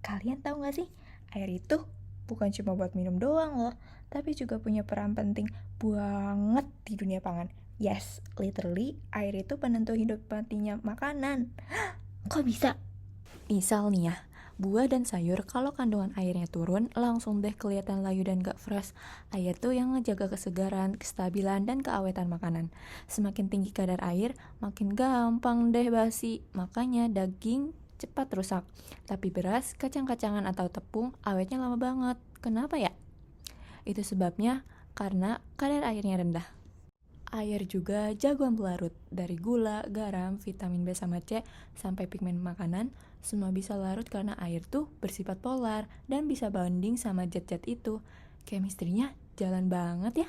Kalian tahu gak sih, air itu bukan cuma buat minum doang loh, tapi juga punya peran penting banget di dunia pangan. Yes, literally, air itu penentu hidup matinya makanan. Kok bisa? Misal nih ya, buah dan sayur kalau kandungan airnya turun, langsung deh kelihatan layu dan gak fresh. Air tuh yang ngejaga kesegaran, kestabilan, dan keawetan makanan. Semakin tinggi kadar air, makin gampang deh basi. Makanya daging cepat rusak. Tapi beras, kacang-kacangan atau tepung awetnya lama banget. Kenapa ya? Itu sebabnya karena kadar airnya rendah. Air juga jagoan pelarut, dari gula, garam, vitamin B sama C, sampai pigmen makanan, semua bisa larut karena air tuh bersifat polar dan bisa bonding sama zat-zat itu. Chemistry-nya jalan banget ya.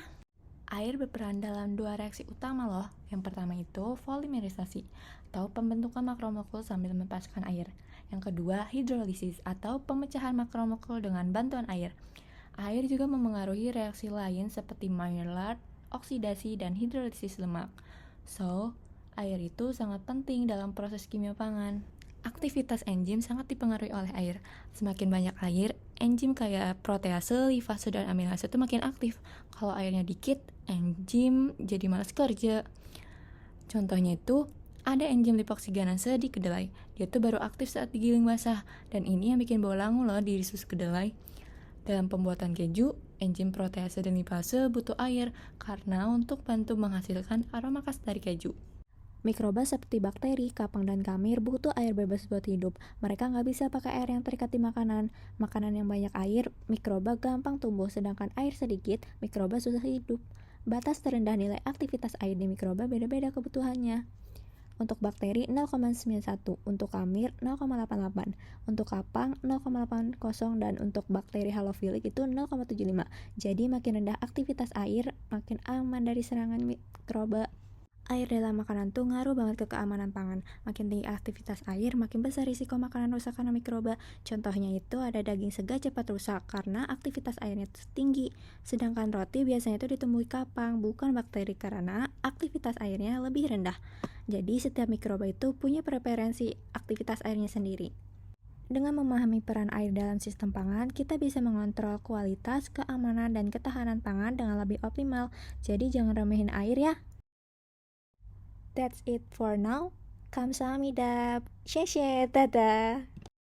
Air berperan dalam dua reaksi utama loh. Yang pertama itu polimerisasi, atau pembentukan makromolekul sambil melepaskan air. Yang kedua hidrolisis, atau pemecahan makromolekul dengan bantuan air. Air juga memengaruhi reaksi lain seperti Maillard, oksidasi, dan hidrolisis lemak. So, air itu sangat penting dalam proses kimia pangan. Aktivitas enzim sangat dipengaruhi oleh air. Semakin banyak air, enzim kayak protease, lipase, dan amilase itu makin aktif. Kalau airnya dikit, enzim jadi malas kerja. Contohnya itu, ada enzim lipoksigenase di kedelai. Dia tuh baru aktif saat digiling basah, dan ini yang bikin bau langu loh di risus kedelai. Dalam pembuatan keju, enzim protease dan lipase butuh air karena untuk bantu menghasilkan aroma khas dari keju. Mikroba seperti bakteri, kapang, dan kamir butuh air bebas buat hidup. Mereka nggak bisa pakai air yang terikat di makanan. Makanan yang banyak air, mikroba gampang tumbuh, sedangkan air sedikit, mikroba susah hidup. Batas terendah nilai aktivitas air di mikroba beda-beda kebutuhannya. Untuk bakteri 0,91, untuk kamir 0,88, untuk kapang 0,80, dan untuk bakteri halofilik itu 0,75. Jadi makin rendah aktivitas air, makin aman dari serangan mikroba. Air dalam makanan tuh ngaruh banget ke keamanan pangan. Makin tinggi aktivitas air, makin besar risiko makanan rusak karena mikroba. Contohnya itu ada daging segar cepat rusak karena aktivitas airnya tinggi. Sedangkan roti biasanya itu ditumbuhi kapang, bukan bakteri karena aktivitas airnya lebih rendah. Jadi setiap mikroba itu punya preferensi aktivitas airnya sendiri. Dengan memahami peran air dalam sistem pangan, kita bisa mengontrol kualitas, keamanan, dan ketahanan pangan dengan lebih optimal. Jadi jangan remehin air ya. That's it for now. Kamsahamnida. Dadah.